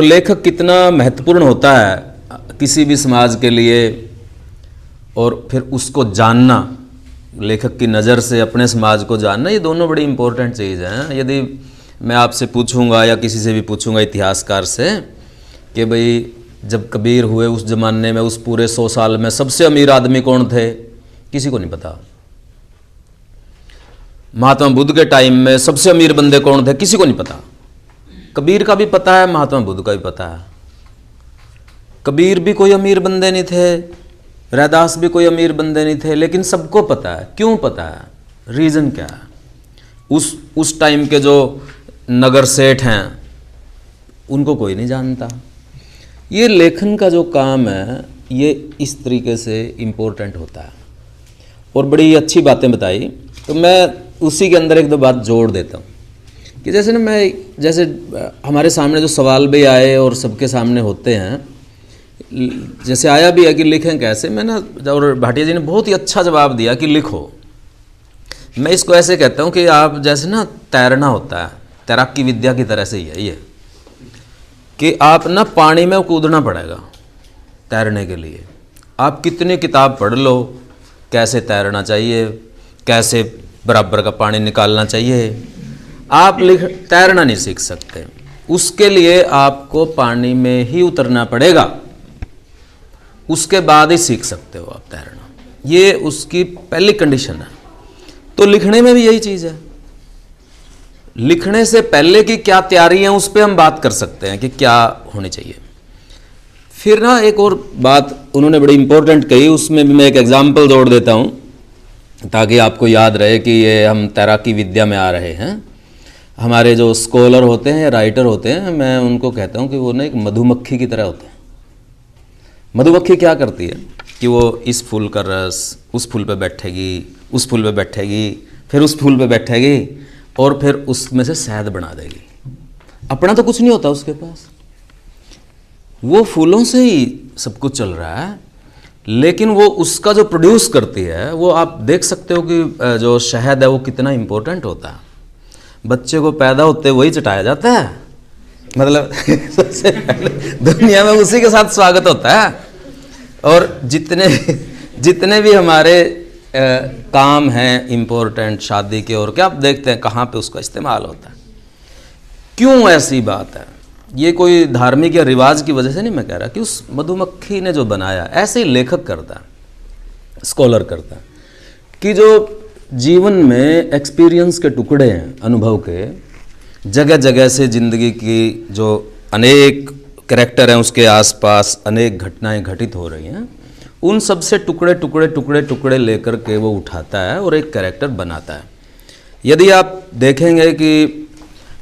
लेखक कितना महत्वपूर्ण होता है किसी भी समाज के लिए, और फिर उसको जानना, लेखक की नज़र से अपने समाज को जानना, ये दोनों बड़ी इम्पोर्टेंट चीज़ हैं। यदि मैं आपसे पूछूंगा या किसी से भी पूछूंगा इतिहासकार से कि भाई जब कबीर हुए उस ज़माने में, उस पूरे 100 साल में सबसे अमीर आदमी कौन थे, किसी को नहीं पता। महात्मा बुद्ध के टाइम में सबसे अमीर बंदे कौन थे, किसी को नहीं पता। कबीर का भी पता है, महात्मा बुद्ध का भी पता है। कबीर भी कोई अमीर बंदे नहीं थे, रैदास भी कोई अमीर बंदे नहीं थे, लेकिन सबको पता है। क्यों पता है, रीज़न क्या है? उस टाइम के जो नगर सेठ हैं उनको कोई नहीं जानता। ये लेखन का जो काम है ये इस तरीके से इम्पोर्टेंट होता है, और बड़ी अच्छी बातें बताई। तो मैं उसी के अंदर एक दो बात जोड़ देता हूँ कि जैसे हमारे सामने जो सवाल भी आए और सबके सामने होते हैं, जैसे आया भी है कि लिखें कैसे। मैं ना, और भाटिया जी ने बहुत ही अच्छा जवाब दिया कि लिखो। मैं इसको ऐसे कहता हूँ कि आप जैसे ना तैरना होता है, तैराकी विद्या की तरह से ही है ये, कि आप ना पानी में कूदना पड़ेगा तैरने के लिए। आप कितनी किताब पढ़ लो, कैसे तैरना चाहिए, कैसे बराबर का पानी निकालना चाहिए, आप तैरना नहीं सीख सकते। उसके लिए आपको पानी में ही उतरना पड़ेगा, उसके बाद ही सीख सकते हो आप तैरना। ये उसकी पहली कंडीशन है। तो लिखने में भी यही चीज़ है। लिखने से पहले की क्या तैयारी है उस पर हम बात कर सकते हैं कि क्या होनी चाहिए। फिर ना एक और बात उन्होंने बड़ी इंपॉर्टेंट कही, उसमें भी मैं एक एग्जाम्पल जोड़ देता हूँ ताकि आपको याद रहे कि ये हम तैराकी विद्या में आ रहे हैं। हमारे जो स्कॉलर होते हैं या राइटर होते हैं, मैं उनको कहता हूँ कि वो ना एक मधुमक्खी की तरह होते हैं। मधुमक्खी क्या करती है कि वो इस फूल का रस उस फूल पे बैठेगी, उस फूल पे बैठेगी, फिर उस फूल पे बैठेगी, और फिर उसमें से शहद बना देगी। अपना तो कुछ नहीं होता उसके पास, वो फूलों से ही सब कुछ चल रहा है, लेकिन वो उसका जो प्रोड्यूस करती है, वो आप देख सकते हो कि जो शहद है वो कितना इम्पोर्टेंट होता है। बच्चे को पैदा होते वही चटाया जाता है, मतलब सबसे पहले दुनिया में उसी के साथ स्वागत होता है। और जितने भी हमारे काम हैं इम्पोर्टेंट शादी के और क्या, आप देखते हैं कहाँ पे उसका इस्तेमाल होता है। क्यों ऐसी बात है? ये कोई धार्मिक या रिवाज की वजह से नहीं मैं कह रहा, कि उस मधुमक्खी ने जो बनाया, ऐसे ही लेखक करता है, स्कॉलर करता है, कि जो जीवन में एक्सपीरियंस के टुकड़े हैं, अनुभव के, जगह जगह से जिंदगी की जो अनेक कैरेक्टर हैं उसके आसपास अनेक घटनाएं घटित हो रही हैं, उन सब से टुकड़े टुकड़े टुकड़े टुकड़े लेकर के वो उठाता है और एक कैरेक्टर बनाता है। यदि आप देखेंगे कि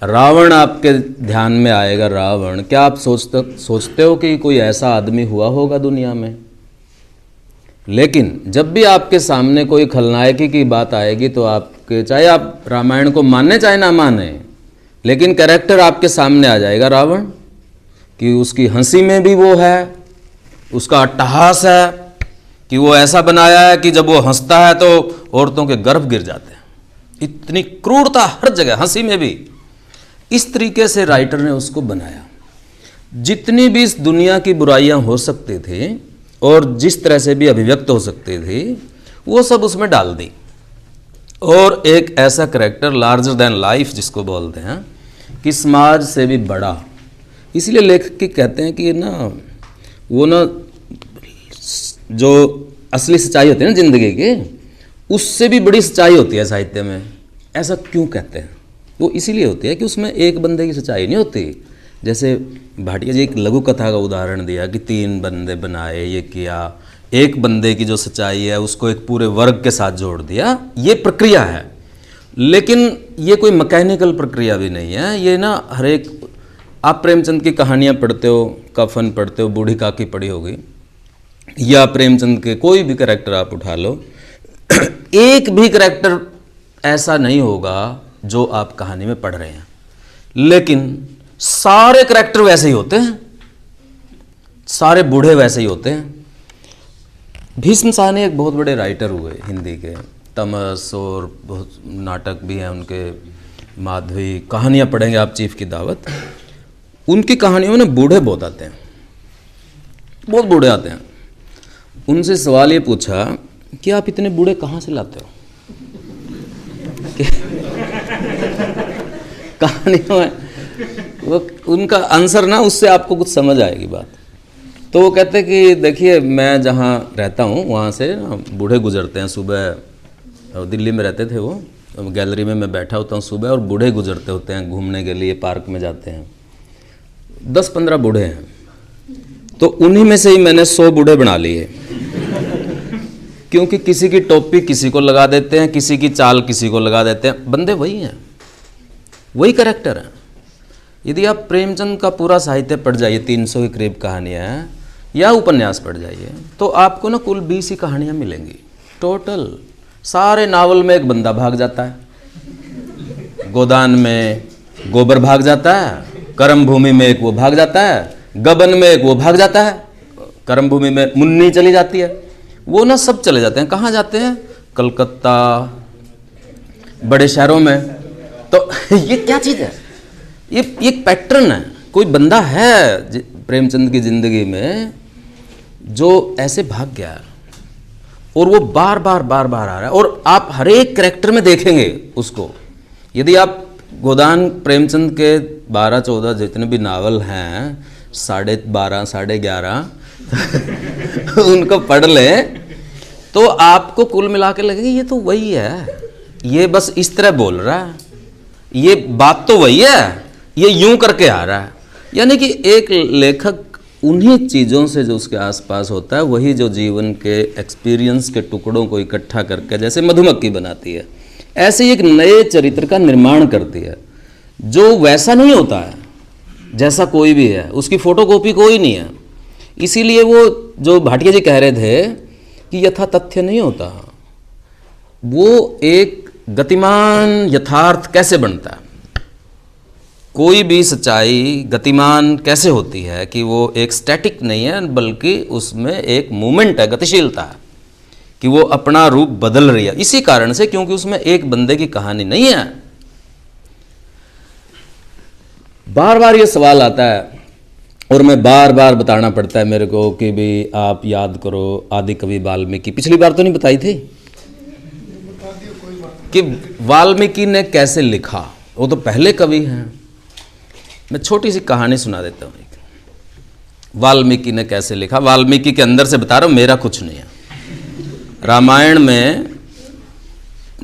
रावण आपके ध्यान में आएगा, रावण, क्या आप सोचते हो कि कोई ऐसा आदमी हुआ होगा दुनिया में? लेकिन जब भी आपके सामने कोई खलनायकी की बात आएगी तो आपके, चाहे आप रामायण को माने चाहे ना माने, लेकिन कैरेक्टर आपके सामने आ जाएगा रावण, कि उसकी हंसी में भी वो है, उसका अट्टहास है, कि वो ऐसा बनाया है कि जब वो हंसता है तो औरतों के गर्भ गिर जाते हैं। इतनी क्रूरता हर जगह, हंसी में भी। इस तरीके से राइटर ने उसको बनाया। जितनी भी इस दुनिया की बुराइयां हो सकती थी और जिस तरह से भी अभिव्यक्त हो सकती थी, वो सब उसमें डाल दी, और एक ऐसा करेक्टर लार्जर देन लाइफ जिसको बोलते हैं, कि समाज से भी बड़ा। इसलिए लेखक की कहते हैं कि ना, वो ना जो असली सच्चाई होती है ना जिंदगी की, उससे भी बड़ी सच्चाई होती है साहित्य में। ऐसा क्यों कहते हैं? वो इसीलिए होती है कि उसमें एक बंदे की सच्चाई नहीं होती। जैसे भाटिया जी एक लघु कथा का उदाहरण दिया कि 3 बंदे बनाए, ये किया, एक बंदे की जो सच्चाई है उसको एक पूरे वर्ग के साथ जोड़ दिया। ये प्रक्रिया है, लेकिन ये कोई मैकेनिकल प्रक्रिया भी नहीं है। ये ना हर एक, आप प्रेमचंद की कहानियाँ पढ़ते हो, कफन पढ़ते हो, बूढ़ी काकी पढ़ी होगी, या प्रेमचंद के कोई भी कैरेक्टर आप उठा लो, एक भी कैरेक्टर ऐसा नहीं होगा जो आप कहानी में पढ़ रहे हैं, लेकिन सारे कैरेक्टर वैसे ही होते हैं, सारे बूढ़े वैसे ही होते हैं। भीष्म साहनी एक बहुत बड़े राइटर हुए हिंदी के, तमस और बहुत नाटक भी हैं उनके, माधवी, कहानियाँ पढ़ेंगे आप चीफ की दावत। उनकी कहानियों में बूढ़े बहुत आते हैं, बहुत बूढ़े आते हैं। उनसे सवाल ये पूछा कि आप इतने बूढ़े कहाँ से लाते हो? कहानियों में वो उनका आंसर ना, उससे आपको कुछ समझ आएगी बात। तो वो कहते कि देखिए, मैं जहाँ रहता हूँ वहाँ से ना बूढ़े गुजरते हैं सुबह। दिल्ली में रहते थे वो, गैलरी में मैं बैठा होता हूँ सुबह और बूढ़े गुजरते होते हैं घूमने के लिए, पार्क में जाते हैं। 10-15 बूढ़े हैं, तो उन्हीं में से ही मैंने 100 बूढ़े बना लिए। क्योंकि किसी की टोपी किसी को लगा देते हैं, किसी की चाल किसी को लगा देते हैं, बंदे वही हैं, वही कैरेक्टर हैं। यदि आप प्रेमचंद का पूरा साहित्य पढ़ जाइए, 300 के करीब कहानियाँ हैं, या उपन्यास पढ़ जाइए, तो आपको ना कुल 20 ही कहानियाँ मिलेंगी टोटल। सारे नावल में एक बंदा भाग जाता है, गोदान में गोबर भाग जाता है, कर्म भूमि में एक वो भाग जाता है, गबन में एक वो भाग जाता है, कर्म भूमि में मुन्नी चली जाती है, वो ना सब चले जाते हैं। कहाँ जाते हैं? कलकत्ता, बड़े शहरों में। तो ये क्या चीज़ है? ये एक पैटर्न है। कोई बंदा है प्रेमचंद की जिंदगी में जो ऐसे भाग गया और वो बार बार आ रहा है, और आप हर एक कैरेक्टर में देखेंगे उसको। यदि आप गोदान प्रेमचंद के 12-14 जितने भी नावल हैं, 12.5 11.5 उनको पढ़ लें तो आपको कुल मिला के लगेगा ये तो वही है, ये बस इस तरह बोल रहा है, ये बात तो वही है, ये यूं करके आ रहा है। यानी कि एक लेखक उन्हीं चीज़ों से जो उसके आसपास होता है, वही जो जीवन के एक्सपीरियंस के टुकड़ों को इकट्ठा करके जैसे मधुमक्खी बनाती है, ऐसे ही एक नए चरित्र का निर्माण करती है, जो वैसा नहीं होता है जैसा कोई भी है, उसकी फोटोकॉपी कोई नहीं है। इसीलिए वो जो भाटिया जी कह रहे थे कि यथा तथ्य नहीं होता, वो एक गतिमान यथार्थ कैसे बनता है, कोई भी सच्चाई गतिमान कैसे होती है कि वो एक स्टैटिक नहीं है, बल्कि उसमें एक मूवमेंट है, गतिशीलता है, कि वो अपना रूप बदल रही है। इसी कारण से, क्योंकि उसमें एक बंदे की कहानी नहीं है। बार बार ये सवाल आता है और मैं बार बार बताना पड़ता है मेरे को कि भी आप याद करो आदि कवि वाल्मीकि। पिछली बार तो नहीं बताई थी कि वाल्मीकि ने कैसे लिखा, वो तो पहले कवि हैं। मैं छोटी सी कहानी सुना देता हूँ, वाल्मीकि ने कैसे लिखा। वाल्मीकि के अंदर से बता रहा हूँ, मेरा कुछ नहीं है। रामायण में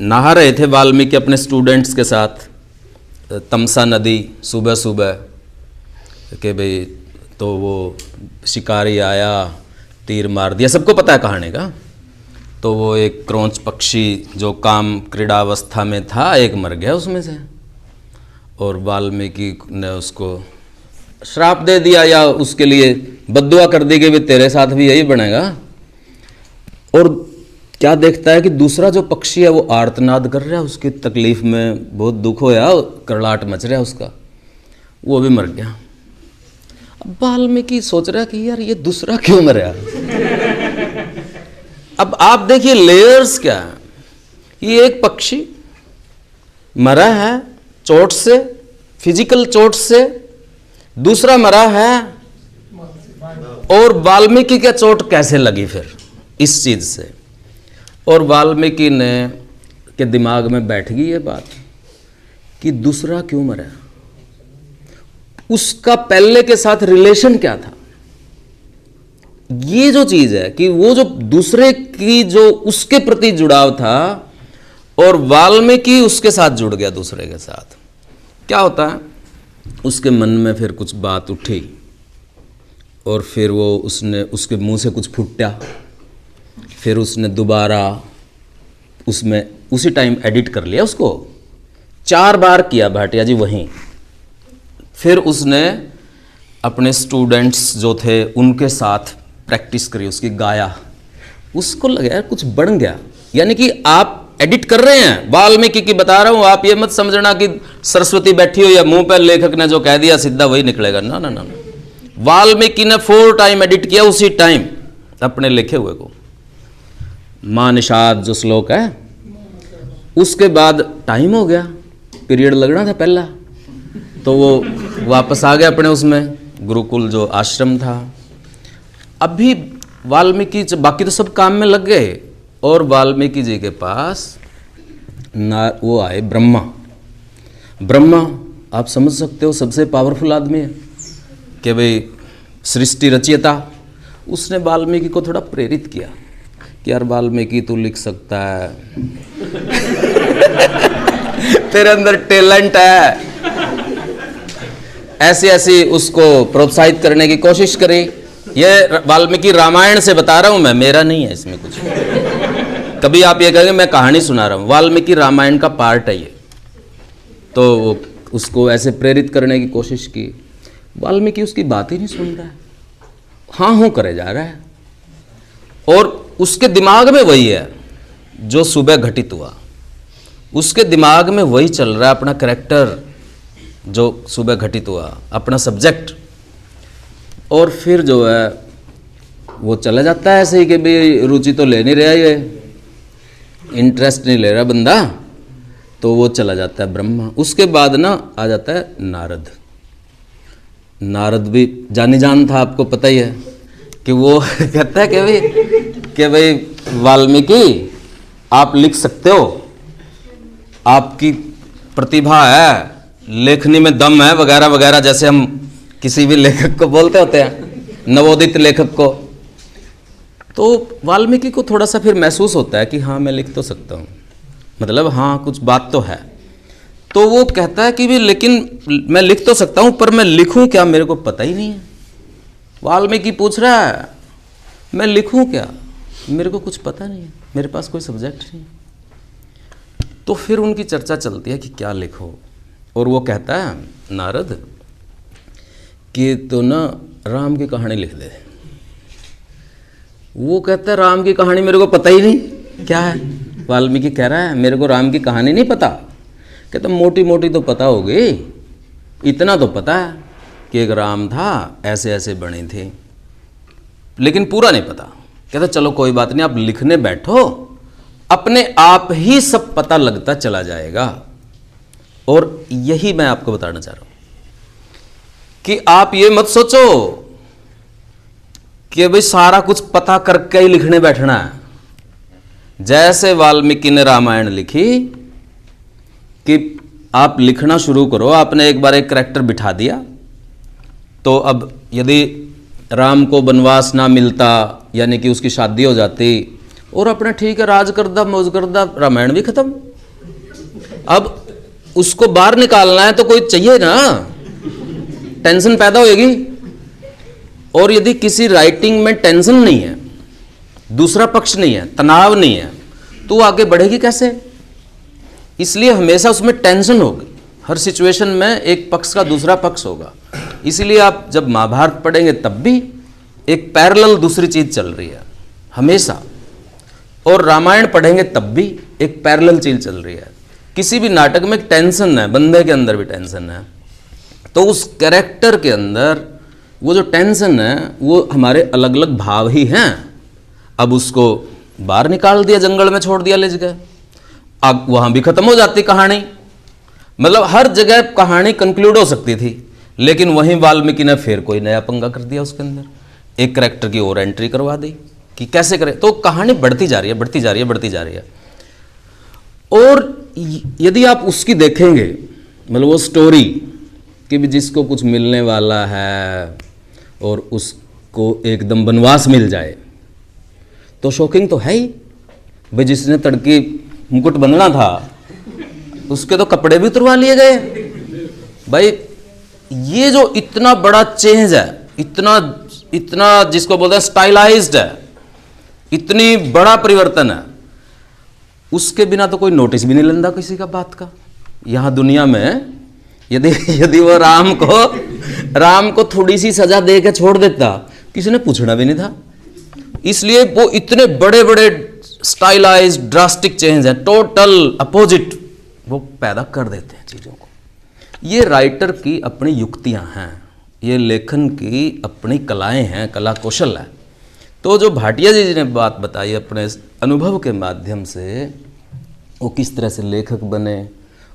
नहा रहे थे वाल्मीकि अपने स्टूडेंट्स के साथ तमसा नदी सुबह सुबह कि भाई, तो वो शिकारी आया, तीर मार दिया, सबको पता है कहानी का। तो वो एक क्रोंच पक्षी जो काम क्रीड़ावस्था में था, एक मर गया उसमें से, और वाल्मीकि ने उसको श्राप दे दिया या उसके लिए बद्दुआ कर दी कि भी तेरे साथ भी यही बनेगा। और क्या देखता है कि दूसरा जो पक्षी है वो आर्तनाद कर रहा है, उसकी तकलीफ में बहुत दुख होया, करलाट मच रहा है उसका, वो भी मर गया। अब वाल्मीकि सोच रहा है कि यार ये दूसरा क्यों मरा। अब आप देखिए लेयर्स क्या है। ये एक पक्षी मरा है चोट से, फिजिकल चोट से, दूसरा मरा है, और वाल्मीकि क्या चोट कैसे लगी फिर इस चीज से। और वाल्मीकि ने के दिमाग में बैठ गई ये बात कि दूसरा क्यों मरा, उसका पहले के साथ रिलेशन क्या था। ये जो चीज है कि वो जो दूसरे की जो उसके प्रति जुड़ाव था, और वाल्मीकि उसके साथ जुड़ गया दूसरे के साथ। क्या होता है, उसके मन में फिर कुछ बात उठी, और फिर वो उसने उसके मुंह से कुछ फूटा, फिर उसने दोबारा उसमें उसी टाइम एडिट कर लिया, उसको 4 बार किया भाटिया जी वहीं। फिर उसने अपने स्टूडेंट्स जो थे उनके साथ प्रैक्टिस करी, उसकी गाया, उसको लगा यार कुछ बन गया। यानी कि आप एडिट कर रहे हैं, वाल्मीकि की बता रहा हूं, आप ये मत समझना कि सरस्वती बैठी हो या मुंह पर लेखक ने जो कह दिया सीधा वही निकलेगा, ना ना ना। वाल्मीकि ने 4 टाइम एडिट किया उसी टाइम अपने लिखे हुए को। मां निषाद जो श्लोक है, उसके बाद टाइम हो गया, पीरियड लगना था पहला, तो वो वापस आ गए अपने उसमें गुरुकुल जो आश्रम था। अभी वाल्मीकि बाकी तो सब काम में लग गए और वाल्मीकि जी के पास वो आए ब्रह्मा। ब्रह्मा आप समझ सकते हो सबसे पावरफुल आदमी है कि भाई सृष्टि रचयिता। उसने वाल्मीकि को थोड़ा प्रेरित किया कि यार वाल्मीकि तू लिख सकता है तेरे अंदर टैलेंट है। ऐसे ऐसे उसको प्रोत्साहित करने की कोशिश करी। ये वाल्मीकि रामायण से बता रहा हूं मैं, मेरा नहीं है इसमें कुछ। कभी आप ये कहेंगे मैं कहानी सुना रहा हूं, वाल्मीकि रामायण का पार्ट है ये। तो उसको ऐसे प्रेरित करने की कोशिश की। वाल्मीकि उसकी बात ही नहीं सुन रहा है, हाँ हूं करे जा रहा है। और उसके दिमाग में वही है जो सुबह घटित हुआ, उसके दिमाग में वही चल रहा है, अपना कैरेक्टर जो सुबह घटित हुआ, अपना सब्जेक्ट। और फिर जो है वो चला जाता है ऐसे ही कि भाई रुचि तो ले नहीं रहा, ये इंटरेस्ट नहीं ले रहा बंदा, तो वो चला जाता है ब्रह्मा। उसके बाद ना आ जाता है नारद। नारद भी जानी जान था, आपको पता ही है कि वो कहता है कि भाई वाल्मीकि आप लिख सकते हो, आपकी प्रतिभा है, लेखनी में दम है, वगैरह वगैरह, जैसे हम किसी भी लेखक को बोलते होते हैं, नवोदित लेखक को। तो वाल्मीकि को थोड़ा सा फिर महसूस होता है कि हाँ मैं लिख तो सकता हूँ, मतलब हाँ कुछ बात तो है। तो वो कहता है कि भी लेकिन मैं लिख तो सकता हूँ पर मैं लिखूँ क्या, मेरे को पता ही नहीं है। वाल्मीकि पूछ रहा है मैं लिखूँ क्या, मेरे को कुछ पता नहीं है, मेरे पास कोई सब्जेक्ट नहीं। तो फिर उनकी चर्चा चलती है कि क्या लिखो। और वो कहता है नारद कि तो ना राम की कहानी लिख दे। वो कहता है राम की कहानी मेरे को पता ही नहीं क्या है। वाल्मीकि कह रहा है मेरे को राम की कहानी नहीं पता। कहता मोटी मोटी तो पता होगी, इतना तो पता है कि एक राम था, ऐसे ऐसे बने थे, लेकिन पूरा नहीं पता। कहता चलो कोई बात नहीं, आप लिखने बैठो, अपने आप ही सब पता लगता चला जाएगा। और यही मैं आपको बताना चाह रहा हूं कि आप ये मत सोचो कि भाई सारा कुछ पता करके ही लिखने बैठना है। जैसे वाल्मीकि ने रामायण लिखी कि आप लिखना शुरू करो, आपने एक बार एक करैक्टर बिठा दिया, तो अब यदि राम को वनवास ना मिलता, यानी कि उसकी शादी हो जाती और अपना ठीक है राज करदा मौज करदा, रामायण भी खत्म। अब उसको बाहर निकालना है तो कोई चाहिए ना, टेंशन पैदा होएगी। और यदि किसी राइटिंग में टेंशन नहीं है, दूसरा पक्ष नहीं है, तनाव नहीं है, तो वो आगे बढ़ेगी कैसे। इसलिए हमेशा उसमें टेंशन होगी, हर सिचुएशन में एक पक्ष का दूसरा पक्ष होगा। इसीलिए आप जब महाभारत पढ़ेंगे तब भी एक पैरेलल दूसरी चीज चल रही है हमेशा, और रामायण पढ़ेंगे तब भी एक पैरेलल चीज चल रही है। किसी भी नाटक में एक टेंशन है, बंदे के अंदर भी टेंशन है, तो उस कैरेक्टर के अंदर वो जो टेंशन है वो हमारे अलग अलग भाव ही हैं। अब उसको बाहर निकाल दिया, जंगल में छोड़ दिया ले गए, अब वहां भी खत्म हो जाती कहानी। मतलब हर जगह कहानी कंक्लूड हो सकती थी, लेकिन वहीं वाल्मीकि ने फिर कोई नया पंगा कर दिया, उसके अंदर एक कैरेक्टर की और एंट्री करवा दी कि कैसे करें। तो कहानी बढ़ती जा रही है, बढ़ती जा रही है, बढ़ती जा रही है। और यदि आप उसकी देखेंगे, मतलब वो स्टोरी कि भी जिसको कुछ मिलने वाला है और उसको एकदम वनवास मिल जाए, तो शॉकिंग तो है ही भाई। जिसने तड़की मुकुट बंधना था उसके तो कपड़े भी उतरवा लिए गए भाई। ये जो इतना बड़ा चेंज है, इतना इतना जिसको बोलते हैं स्टाइलाइज्ड है, इतनी बड़ा परिवर्तन है, उसके बिना तो कोई नोटिस भी नहीं लेता किसी का बात का। यहां दुनिया में यदि वो राम को थोड़ी सी सजा दे के छोड़ देता, किसी ने पूछना भी नहीं था। इसलिए वो इतने बड़े बड़े स्टाइलाइज्ड ड्रास्टिक चेंज है, टोटल अपोजिट वो पैदा कर देते हैं चीजों को। ये राइटर की अपनी युक्तियां हैं, ये लेखन की अपनी कलाएं हैं, कला कौशल है। तो जो भाटिया जी ने बात बताई अपने अनुभव के माध्यम से, वो किस तरह से लेखक बने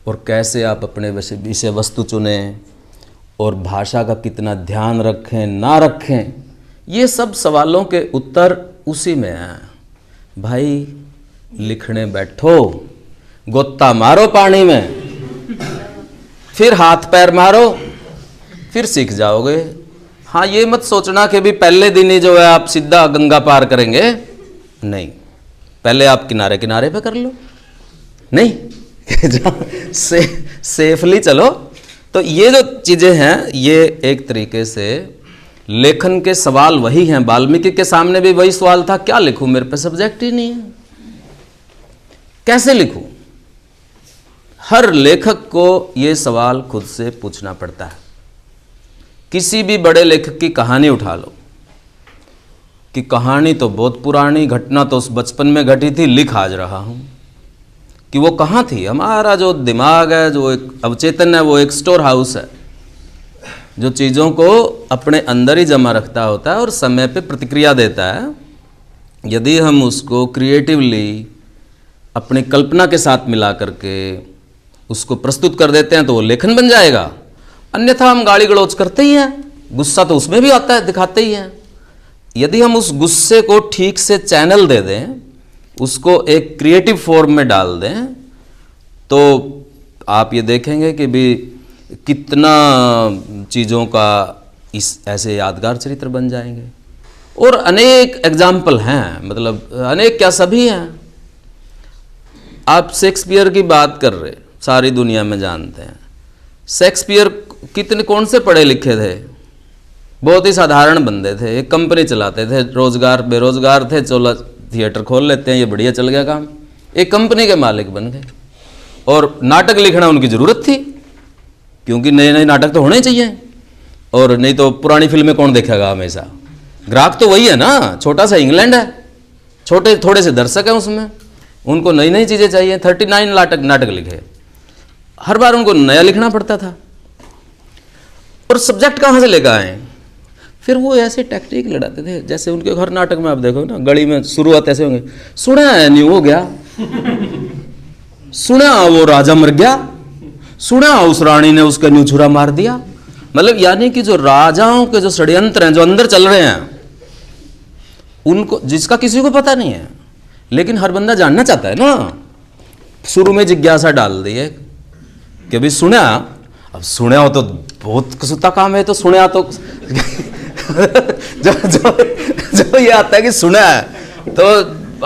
और कैसे आप अपने विषय वस्तु चुने और भाषा का कितना ध्यान रखें ना रखें, ये सब सवालों के उत्तर उसी में हैं। भाई लिखने बैठो, गोता मारो पानी में, फिर हाथ पैर मारो, फिर सीख जाओगे। हाँ, ये मत सोचना कि भी पहले दिन ही जो है आप सीधा गंगा पार करेंगे, नहीं, पहले आप किनारे किनारे पे कर लो, नहीं सेफली चलो। तो ये जो चीज़ें हैं, ये एक तरीके से लेखन के सवाल वही हैं। वाल्मीकि के सामने भी वही सवाल था, क्या लिखूं, मेरे पे सब्जेक्ट ही नहीं है, कैसे लिखूं। हर लेखक को ये सवाल खुद से पूछना पड़ता है। किसी भी बड़े लेखक की कहानी उठा लो, कि कहानी तो बहुत पुरानी, घटना तो उस बचपन में घटी थी, लिख आज रहा हूं, कि वो कहाँ थी। हमारा जो दिमाग है, जो एक अवचेतन है, वो एक स्टोर हाउस है जो चीज़ों को अपने अंदर ही जमा रखता होता है और समय पे प्रतिक्रिया देता है। यदि हम उसको क्रिएटिवली अपनी कल्पना के साथ मिला करके उसको प्रस्तुत कर देते हैं तो वो लेखन बन जाएगा। अन्यथा हम गाली गलौज करते ही हैं, गुस्सा तो उसमें भी आता है, दिखाते ही हैं। यदि हम उस गुस्से को ठीक से चैनल दे दें, उसको एक क्रिएटिव फॉर्म में डाल दें, तो आप ये देखेंगे कि भी कितना चीज़ों का इस ऐसे यादगार चरित्र बन जाएंगे। और अनेक एग्जाम्पल हैं, मतलब अनेक क्या, सभी हैं। आप शेक्सपियर की बात कर रहे, सारी दुनिया में जानते हैं। शेक्सपियर कितने, कौन से पढ़े लिखे थे, बहुत ही साधारण बंदे थे, एक कंपनी चलाते थे, रोजगार बेरोजगार थे, चलो थिएटर खोल लेते हैं, ये बढ़िया चल गया काम, एक कंपनी के मालिक बन गए। और नाटक लिखना उनकी ज़रूरत थी, क्योंकि नए नए नाटक तो होने चाहिए, और नहीं तो पुरानी फिल्में कौन देखेगा हमेशा। ग्राहक तो वही है ना, छोटा सा इंग्लैंड है, छोटे थोड़े से दर्शक हैं उसमें, उनको नई नई चीज़ें चाहिए। 39 नाटक लिखे, हर बार उनको नया लिखना पड़ता था। और सब्जेक्ट कहाँ से लेकर आए, फिर वो ऐसे टैक्टिक लड़ाते थे। जैसे उनके हर नाटक में आप देखो ना, गली में शुरुआत ऐसे होंगे, सुना है न्यू हो गया, सुना वो राजा मर गया, सुना उस रानी ने उसका न्यू छुरा मार दिया। मतलब यानी कि जो राजाओं के जो षड्यंत्र हैं, जो अंदर चल रहे हैं, उनको, जिसका किसी को पता नहीं है, लेकिन हर बंदा जानना चाहता है ना। शुरू में जिज्ञासा डाल दी है कि अभी सुना, अब सुना हो तो बहुत कसूता काम है, तो सुना तो जो ये आता है कि सुना है, तो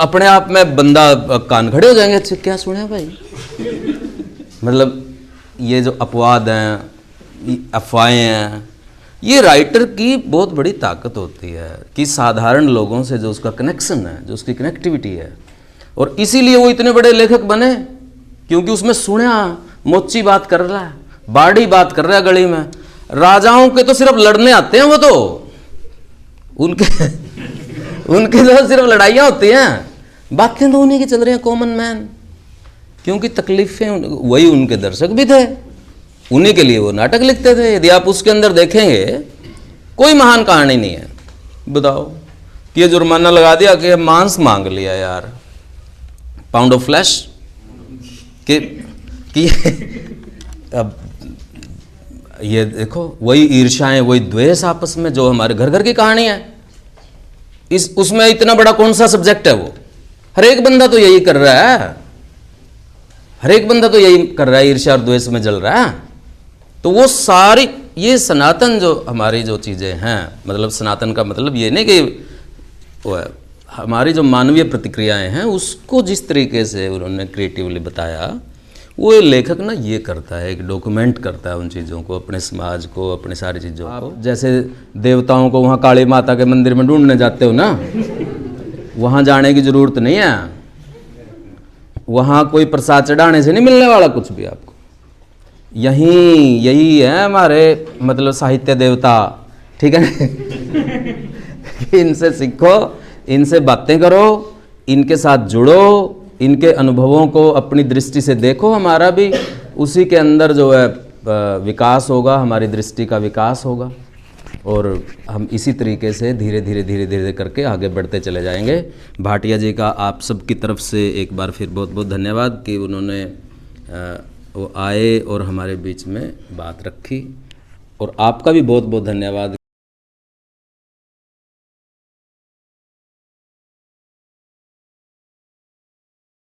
अपने आप में बंदा कान खड़े हो जाएंगे, अच्छा क्या सुना भाई। मतलब ये जो अपवाद हैं, अफवाहें हैं, ये राइटर की बहुत बड़ी ताकत होती है कि साधारण लोगों से जो उसका कनेक्शन है, जो उसकी कनेक्टिविटी है, और इसीलिए वो इतने बड़े लेखक बने, क्योंकि उसमें सुना, मोची बात कर रहा है, बाड़ी बात कर रहा है गली में। राजाओं के तो सिर्फ लड़ने आते हैं, वो तो उनके तो सिर्फ लड़ाइयाँ होती हैं, बातें तो उन्हीं की चल रही हैं, कॉमन मैन। क्योंकि तकलीफें वही उनके दर्शक भी थे, उन्हीं के लिए वो नाटक लिखते थे। यदि आप उसके अंदर देखेंगे, कोई महान कहानी नहीं है। बताओ कि ये जुर्माना लगा दिया कि मांस मांग लिया यार, पाउंड ऑफ फ्लैश, कि अब ये देखो, वही ईर्ष्याएं, वही द्वेष आपस में, जो हमारे घर घर की कहानी है। उसमें इतना बड़ा कौन सा सब्जेक्ट है वो, हर एक बंदा तो यही कर रहा है, हर एक बंदा तो यही कर रहा है, ईर्ष्या और द्वेष में जल रहा है। तो वो सारी, ये सनातन जो हमारी जो चीज़ें हैं, मतलब सनातन का मतलब ये नहीं कि वो है, हमारी जो मानवीय प्रतिक्रियाएं हैं, उसको जिस तरीके से उन्होंने क्रिएटिवली बताया, वो लेखक ना ये करता है, एक डॉक्यूमेंट करता है उन चीज़ों को, अपने समाज को, अपने सारी चीज़ों को। जैसे देवताओं को वहाँ काली माता के मंदिर में ढूंढने जाते हो ना, वहाँ जाने की ज़रूरत नहीं है, वहाँ कोई प्रसाद चढ़ाने से नहीं मिलने वाला कुछ भी आपको। यही है हमारे मतलब साहित्य देवता, ठीक है ना। इनसे सीखो, इनसे बातें करो, इनके साथ जुड़ो, इनके अनुभवों को अपनी दृष्टि से देखो। हमारा भी उसी के अंदर जो है विकास होगा, हमारी दृष्टि का विकास होगा, और हम इसी तरीके से धीरे धीरे करके आगे बढ़ते चले जाएंगे। भाटिया जी का आप सब की तरफ से एक बार फिर बहुत बहुत धन्यवाद कि उन्होंने वो आए और हमारे बीच में बात रखी। और आपका भी बहुत बहुत धन्यवाद